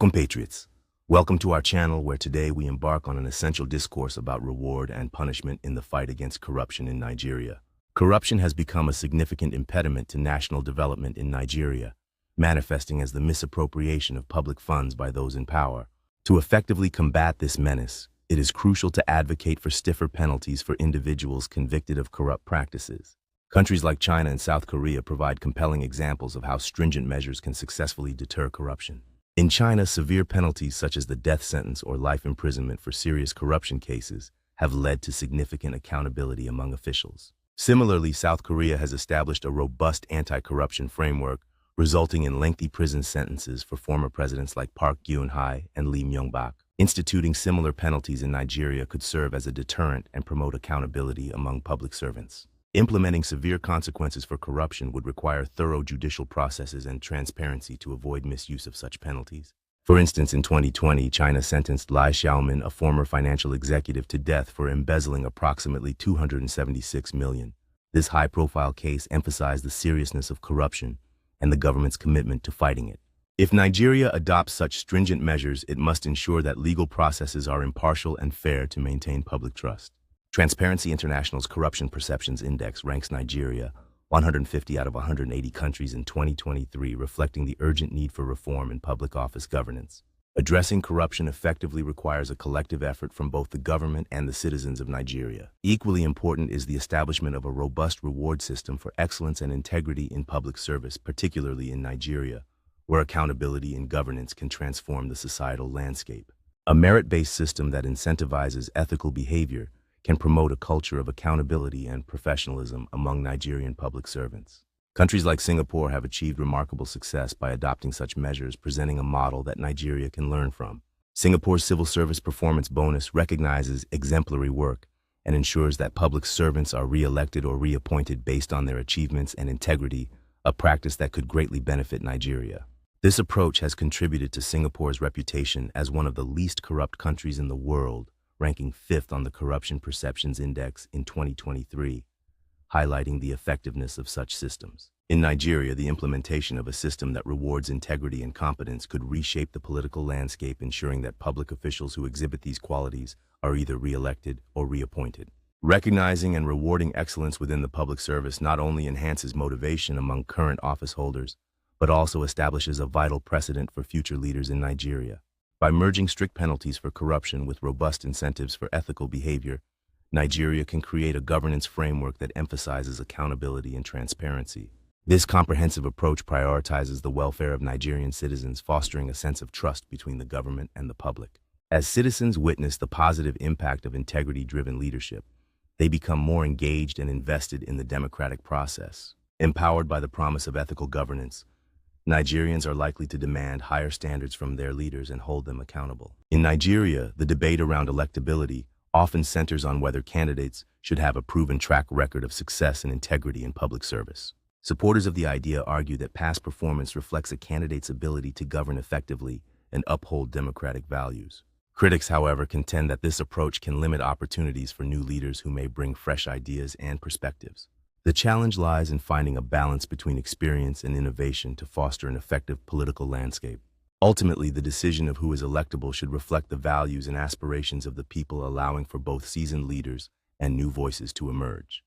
Compatriots, welcome to our channel where today we embark on an essential discourse about reward and punishment in the fight against corruption in Nigeria. Corruption has become a significant impediment to national development in Nigeria, manifesting as the misappropriation of public funds by those in power. To effectively combat this menace, it is crucial to advocate for stiffer penalties for individuals convicted of corrupt practices. Countries like China and South Korea provide compelling examples of how stringent measures can successfully deter corruption. In China, severe penalties such as the death sentence or life imprisonment for serious corruption cases have led to significant accountability among officials. Similarly, South Korea has established a robust anti-corruption framework, resulting in lengthy prison sentences for former presidents like Park Geun-hye and Myung-bak. Instituting similar penalties in Nigeria could serve as a deterrent and promote accountability among public servants. Implementing severe consequences for corruption would require thorough judicial processes and transparency to avoid misuse of such penalties. For instance, in 2020, China sentenced Lai Xiaomin, a former financial executive, to death for embezzling approximately $276 million. This high-profile case emphasized the seriousness of corruption and the government's commitment to fighting it. If Nigeria adopts such stringent measures, it must ensure that legal processes are impartial and fair to maintain public trust. Transparency International's Corruption Perceptions Index ranks Nigeria 150 out of 180 countries in 2023, reflecting the urgent need for reform in public office governance. Addressing corruption effectively requires a collective effort from both the government and the citizens of Nigeria. Equally important is the establishment of a robust reward system for excellence and integrity in public service, particularly in Nigeria, where accountability in governance can transform the societal landscape. A merit-based system that incentivizes ethical behavior can promote a culture of accountability and professionalism among Nigerian public servants. Countries like Singapore have achieved remarkable success by adopting such measures, presenting a model that Nigeria can learn from. Singapore's civil service performance bonus recognizes exemplary work and ensures that public servants are re-elected or reappointed based on their achievements and integrity, a practice that could greatly benefit Nigeria. This approach has contributed to Singapore's reputation as one of the least corrupt countries in the world, ranking 5th on the Corruption Perceptions Index in 2023, highlighting the effectiveness of such systems. In Nigeria, the implementation of a system that rewards integrity and competence could reshape the political landscape, ensuring that public officials who exhibit these qualities are either re-elected or reappointed. Recognizing and rewarding excellence within the public service not only enhances motivation among current office holders, but also establishes a vital precedent for future leaders in Nigeria. By merging strict penalties for corruption with robust incentives for ethical behavior, Nigeria can create a governance framework that emphasizes accountability and transparency. This comprehensive approach prioritizes the welfare of Nigerian citizens, fostering a sense of trust between the government and the public. As citizens witness the positive impact of integrity-driven leadership, they become more engaged and invested in the democratic process. Empowered by the promise of ethical governance, Nigerians are likely to demand higher standards from their leaders and hold them accountable. In Nigeria, the debate around electability often centers on whether candidates should have a proven track record of success and integrity in public service. Supporters of the idea argue that past performance reflects a candidate's ability to govern effectively and uphold democratic values. Critics, however, contend that this approach can limit opportunities for new leaders who may bring fresh ideas and perspectives. The challenge lies in finding a balance between experience and innovation to foster an effective political landscape. Ultimately, the decision of who is electable should reflect the values and aspirations of the people, allowing for both seasoned leaders and new voices to emerge.